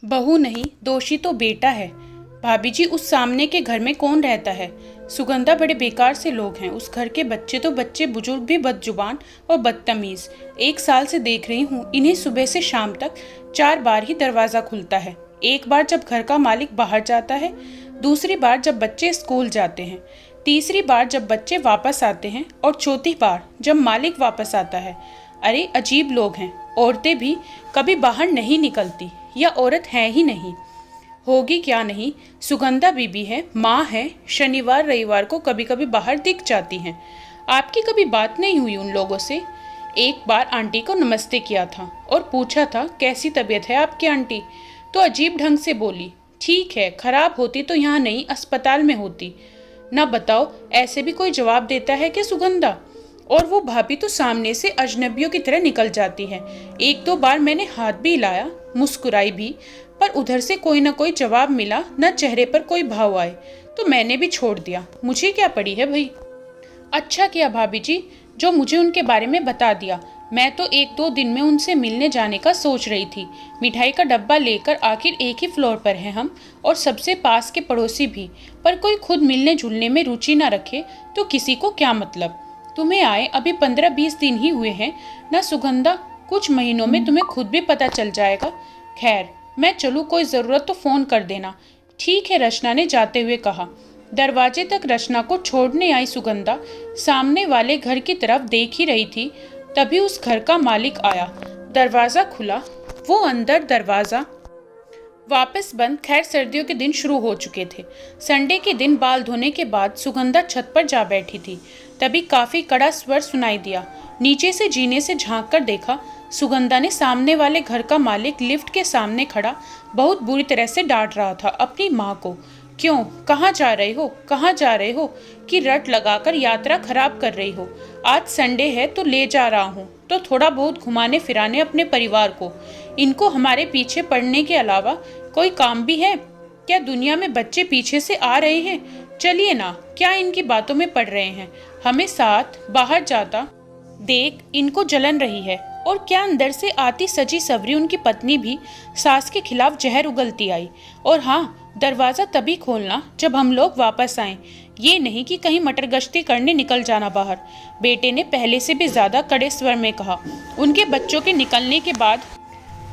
बहू नहीं, दोषी तो बेटा है। भाभी जी, उस सामने के घर में कौन रहता है? सुगंधा, बड़े बेकार से लोग हैं। उस घर के बच्चे तो बच्चे, बुजुर्ग भी बदजुबान और बदतमीज। 1 साल से देख रही हूँ, इन्हें सुबह से शाम तक 4 बार ही दरवाजा खुलता है। एक बार जब घर का मालिक बाहर जाता है, दूसरी बार जब बच्चे स्कूल जाते हैं, तीसरी बार जब बच्चे वापस आते हैं और चौथी बार जब मालिक वापस आता है। अरे अजीब लोग हैं। औरतें भी कभी बाहर नहीं निकलती, या औरत है ही नहीं। होगी क्या नहीं, सुगंधा बीबी है, माँ है, शनिवार रविवार को कभी कभी बाहर दिख जाती हैं। आपकी कभी बात नहीं हुई उन लोगों से? एक बार आंटी को नमस्ते किया था और पूछा था कैसी तबीयत है आपकी आंटी, तो अजीब ढंग से बोली, ठीक है, खराब होती तो यहाँ नहीं, अस्पताल में होती। ना बताओ, ऐसे भी कोई जवाब देता है कि सुगंधा? और वो भाभी तो सामने से अजनबियों की तरह निकल जाती है। 1-2 बार मैंने हाथ भी हिलाया, मुस्कुराई भी, पर उधर से कोई ना कोई जवाब मिला, न चेहरे पर कोई भाव आए, तो मैंने भी छोड़ दिया। मुझे क्या पड़ी है भाई। अच्छा किया भाभी जी जो मुझे उनके बारे में बता दिया। मैं तो 1-2 दिन में उनसे मिलने जाने का सोच रही थी। मिठाई का डब्बा लेकर, आखिर एक ही फ्लोर पर हैं हम, और सबसे पास के पड़ोसी भी। पर कोई खुद मिलने जुलने में रुचि ना रखे तो किसी को क्या मतलब। तुम्हें आए अभी 15-20 दिन ही हुए हैं ना सुगंधा, कुछ महीनों में तुम्हें खुद भी पता चल जाएगा। खैर, मैं चलूँ, कोई ज़रूरत तो फ़ोन कर देना। ठीक है, रचना ने जाते हुए कहा। दरवाजे तक रचना को छोड़ने आई सुगंधा सामने वाले घर की तरफ देख ही रही थी, तभी उस घर का मालिक आया। दरवाज़ा खुला, वो अंदर, दरवाज़ा वापस बंद। खैर, सर्दियों के दिन शुरू हो चुके थे। संडे के दिन बाल धोने के बाद सुगंधा छत पर जा बैठी थी, तभी काफी कड़ा स्वर सुनाई दिया। नीचे से जीने से झांक कर देखा, सुगंधा ने सामने वाले घर का मालिक लिफ्ट के सामने खड़ा बहुत बुरी तरह से डांट रहा था अपनी माँ को। क्यों, कहाँ जा रहे हो, कहाँ जा रहे हो कि रट लगाकर यात्रा खराब कर रही हो? आज संडे है तो ले जा रहा हूँ, तो थोड़ा बहुत घुमाने फिराने अपने परिवार को। इनको हमारे पीछे पड़ने के अलावा कोई काम भी है क्या? दुनिया में बच्चे पीछे से आ रहे हैं, चलिए ना, क्या इनकी बातों में पड़ रहे हैं? हमें साथ बाहर जाता देख इनको जलन रही है। और क्या अंदर से आती सजी सवरी उनकी पत्नी भी सास के खिलाफ जहर उगलती आई। और हाँ, दरवाज़ा तभी खोलना जब हम लोग वापस आएं, ये नहीं कि कहीं मटर गश्ती करने निकल जाना बाहर। बेटे ने पहले से भी ज़्यादा कड़े स्वर में कहा। उनके बच्चों के निकलने के बाद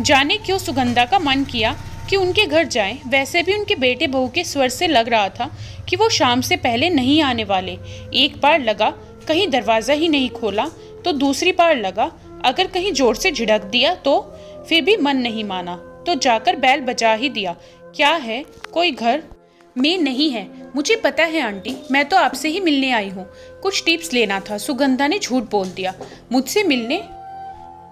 जाने क्यों सुगंधा का मन किया कि उनके घर जाएं। वैसे भी उनके बेटे बहू के स्वर से लग रहा था कि वो शाम से पहले नहीं आने वाले। एक बार लगा कहीं दरवाज़ा ही नहीं खोला, तो दूसरी बार लगा अगर कहीं जोर से झिड़क दिया तो। फिर भी मन नहीं माना, तो जाकर बैल बजा ही दिया। क्या है, कोई घर में नहीं है? मुझे पता है आंटी, मैं तो आपसे ही मिलने आई हूँ, कुछ टिप्स लेना था। सुगंधा ने झूठ बोल दिया। मुझसे मिलने?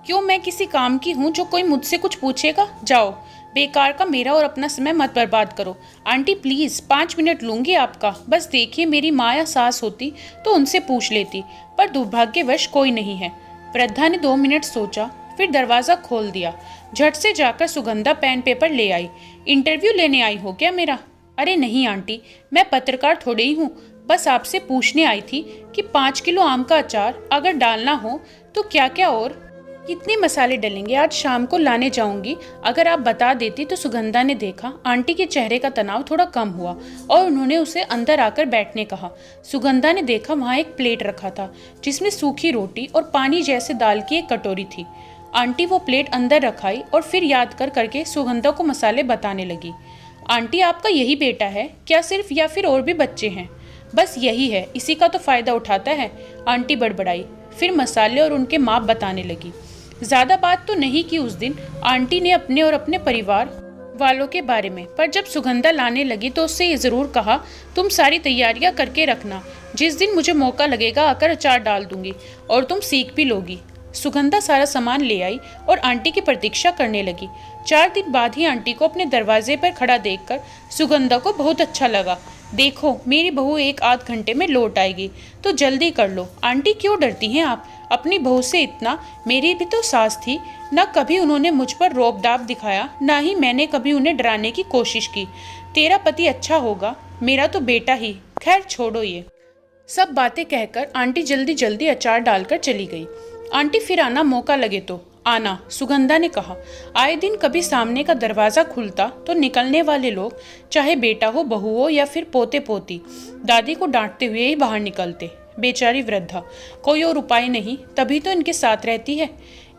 क्यों, मैं किसी काम की हूँ जो कोई मुझसे कुछ पूछेगा? जाओ, बेकार का मेरा और अपना समय मत बर्बाद करो। आंटी प्लीज़, 5 मिनट लूँगी आपका। बस देखिए, मेरी माँ या सास होती तो उनसे पूछ लेती, पर दुर्भाग्यवश कोई नहीं है। वृद्धा ने 2 मिनट सोचा, फिर दरवाज़ा खोल दिया। झट से जाकर सुगंधा पेन पेपर ले आई। इंटरव्यू लेने आई हो क्या मेरा? अरे नहीं आंटी, मैं पत्रकार थोड़ी ही हूँ, बस आपसे पूछने आई थी कि 5 किलो आम का अचार अगर डालना हो तो क्या क्या और कितने मसाले डलेंगे? आज शाम को लाने जाऊंगी, अगर आप बता देती तो। सुगंधा ने देखा आंटी के चेहरे का तनाव थोड़ा कम हुआ और उन्होंने उसे अंदर आकर बैठने कहा। सुगंधा ने देखा वहाँ एक प्लेट रखा था जिसमें सूखी रोटी और पानी जैसे दाल की एक कटोरी थी। आंटी वो प्लेट अंदर रखाई और फिर याद कर करके सुगंधा को मसाले बताने लगी। आंटी, आपका यही बेटा है क्या सिर्फ, या फिर और भी बच्चे हैं? बस यही है, इसी का तो फायदा उठाता है, आंटी बड़बड़ाई। फिर मसाले और उनके माप बताने लगी। ज़्यादा बात तो नहीं की उस दिन आंटी ने अपने और अपने परिवार वालों के बारे में, पर जब सुगंधा लाने लगी तो उससे ये ज़रूर कहा, तुम सारी तैयारियां करके रखना, जिस दिन मुझे मौका लगेगा आकर अचार डाल दूंगी और तुम सीख भी लोगी। सुगंधा सारा सामान ले आई और आंटी की प्रतीक्षा करने लगी। 4 दिन बाद ही आंटी को अपने दरवाजे पर खड़ा देखकर सुगंधा को बहुत अच्छा लगा। देखो, मेरी बहू 1-8 घंटे में लौट आएगी, तो जल्दी कर लो। आंटी, क्यों डरती हैं आप अपनी बहू से इतना? मेरी भी तो सास थी, न कभी उन्होंने मुझ पर रौब दाब दिखाया, ना ही मैंने कभी उन्हें डराने की कोशिश की। तेरा पति अच्छा होगा, मेरा तो बेटा ही। खैर छोड़ो ये सब बातें कहकर आंटी जल्दी जल्दी अचार डालकर चली गई। आंटी, फिर आना, मौका लगे तो। आना, सुगंधा ने कहा। आए दिन कभी सामने का दरवाजा खुलता तो निकलने वाले लोग, चाहे बेटा हो, बहू हो या फिर पोते पोती, दादी को डांटते हुए ही बाहर निकलते। बेचारी वृद्धा, कोई और उपाय नहीं, तभी तो इनके साथ रहती है।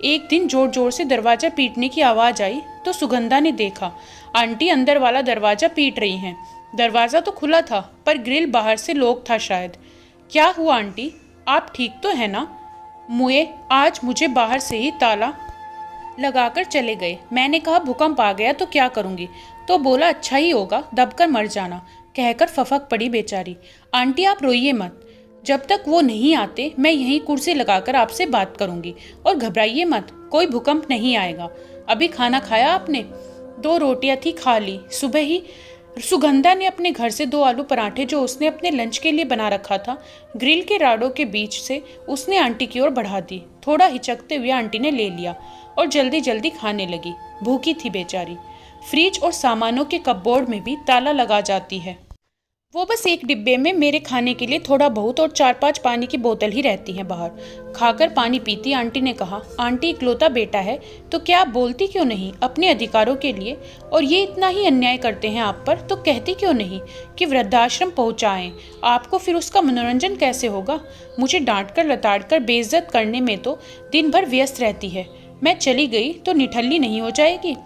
एक दिन जोर जोर से दरवाजा पीटने की आवाज आई तो सुगंधा ने देखा आंटी अंदर वाला दरवाजा पीट रही हैं। दरवाजा तो खुला था पर ग्रिल बाहर से लॉक था शायद। क्या हुआ आंटी, आप ठीक तो है ना? मुए आज मुझे बाहर से ही ताला लगाकर चले गए। मैंने कहा भूकंप आ गया तो क्या करूंगी, तो बोला अच्छा ही होगा, दबकर मर जाना, कहकर फफक पड़ी बेचारी। आंटी आप रोइए मत, जब तक वो नहीं आते मैं यहीं कुर्सी लगाकर आपसे बात करूंगी, और घबराइए मत, कोई भूकंप नहीं आएगा। अभी खाना खाया आपने? 2 रोटियां थी, खा ली। सुबह ही सुगंधा ने अपने घर से 2 आलू पराठे जो उसने अपने लंच के लिए बना रखा था, ग्रिल के राडों के बीच से उसने आंटी की ओर बढ़ा दी। थोड़ा हिचकते हुए आंटी ने ले लिया और जल्दी जल्दी खाने लगी। भूखी थी बेचारी। फ्रिज और सामानों के कपबोर्ड में भी ताला लगा जाती है। वो बस एक डिब्बे में मेरे खाने के लिए थोड़ा बहुत और 4-5 पानी की बोतल ही रहती हैं बाहर। खाकर पानी पीती आंटी ने कहा, आंटी इकलौता बेटा है तो क्या आप बोलती क्यों नहीं अपने अधिकारों के लिए? और ये इतना ही अन्याय करते हैं आप पर तो कहती क्यों नहीं कि वृद्धाश्रम पहुंचाएं? आपको फिर उसका मनोरंजन कैसे होगा? मुझे डांट कर लताड़ कर बेइज्जत करने में तो दिन भर व्यस्त रहती है। मैं चली गई तो निठल्ली नहीं हो जाएगी?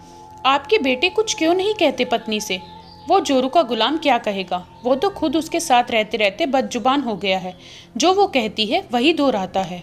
आपके बेटे कुछ क्यों नहीं कहते पत्नी से? वो जोरू का गुलाम क्या कहेगा? वो तो खुद उसके साथ रहते रहते बदजुबान हो गया है। जो वो कहती है वही दोहराता है।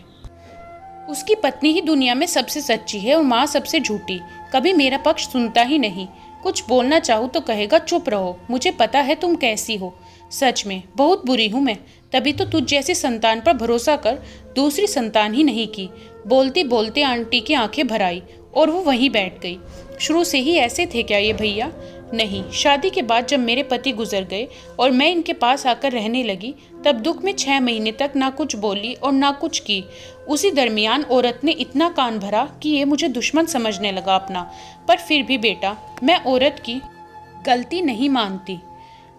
उसकी पत्नी ही दुनिया में सबसे सच्ची है और माँ सबसे झूठी। कभी मेरा पक्ष सुनता ही नहीं। कुछ बोलना चाहूँ तो कहेगा चुप रहो, मुझे पता है तुम कैसी हो। सच में बहुत बुरी हूँ मैं, तभी तो तुझ जैसी संतान पर भरोसा कर दूसरी संतान ही नहीं की। बोलते बोलते आंटी की आंखें भर आई और वो वहीं बैठ गई। शुरू से ही ऐसे थे क्या ये भैया? नहीं, शादी के बाद जब मेरे पति गुजर गए और मैं इनके पास आकर रहने लगी, तब दुख में 6 महीने तक ना कुछ बोली और ना कुछ की। उसी दरमियान औरत ने इतना कान भरा कि ये मुझे दुश्मन समझने लगा अपना। पर फिर भी बेटा, मैं औरत की गलती नहीं मानती।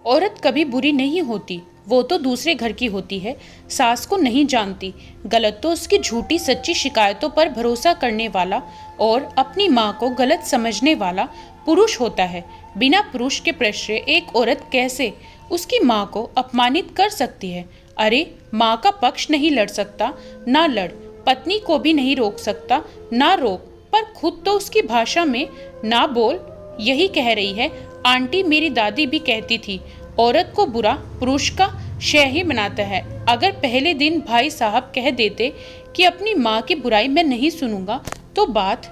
औरत कभी बुरी नहीं होती, वो तो दूसरे घर की होती है, सास को नहीं जानती। गलत तो उसकी झूठी सच्ची शिकायतों पर भरोसा करने वाला और अपनी माँ को गलत समझने वाला पुरुष होता है। बिना पुरुष के प्रश्रय एक औरत कैसे उसकी माँ को अपमानित कर सकती है? अरे माँ का पक्ष नहीं लड़ सकता, ना लड़, पत्नी को भी नहीं रोक सकता, ना रोक, पर खुद तो उसकी भाषा में ना बोल। यही कह रही है आंटी, मेरी दादी भी कहती थी, औरत को बुरा पुरुष का शय ही बनाता है। अगर पहले दिन भाई साहब कह देते कि अपनी माँ की बुराई मैं नहीं सुनूंगा तो बात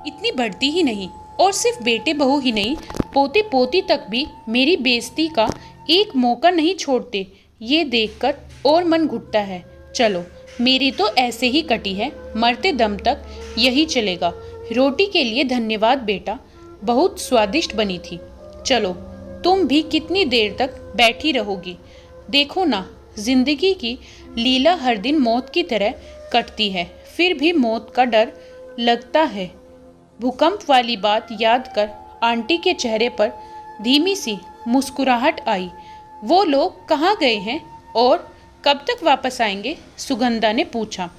इतनी बढ़ती ही नहीं। और सिर्फ बेटे बहू ही नहीं, पोते पोती तक भी मेरी बेइज्जती का एक मौका नहीं छोड़ते। ये देखकर और मन घुटता है। चलो, मेरी तो ऐसे ही कटी है, मरते दम तक यही चलेगा। रोटी के लिए धन्यवाद बेटा, बहुत स्वादिष्ट बनी थी। चलो, तुम भी कितनी देर तक बैठी रहोगी? देखो ना, जिंदगी की लीला हर दिन मौत की तरह कटती है, फिर भी मौत का डर लगता है। भूकंप वाली बात याद कर आंटी के चेहरे पर धीमी सी मुस्कुराहट आई। वो लोग कहाँ गए हैं और कब तक वापस आएंगे? सुगंधा ने पूछा।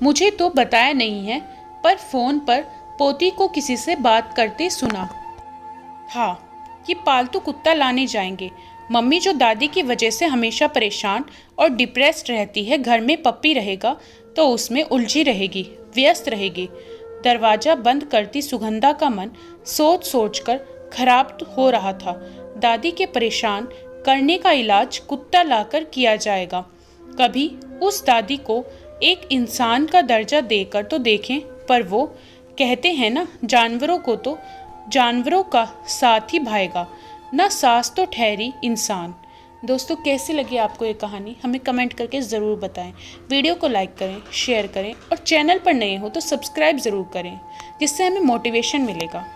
मुझे तो बताया नहीं है, पर फोन पर पोती को किसी से बात करते सुना था कि पालतू कुत्ता लाने जाएंगे। मम्मी जो दादी की वजह से हमेशा परेशान और डिप्रेस्ड रहती है, घर में पप्पी रहेगा तो उसमें उलझी रहेगी, व्यस्त रहेगी। दरवाजा बंद करती सुगंधा का मन सोच सोच कर खराब हो रहा था। दादी के परेशान करने का इलाज कुत्ता लाकर किया जाएगा। कभी उस दादी को एक इंसान का दर्जा देकर तो देखें। पर वो कहते हैं ना, जानवरों को तो जानवरों का साथ ही भाएगा, ना सास तो ठहरी इंसान। दोस्तों, कैसी लगी आपको ये कहानी? हमें कमेंट करके ज़रूर बताएं। वीडियो को लाइक करें, शेयर करें और चैनल पर नए हो तो सब्सक्राइब ज़रूर करें, जिससे हमें मोटिवेशन मिलेगा।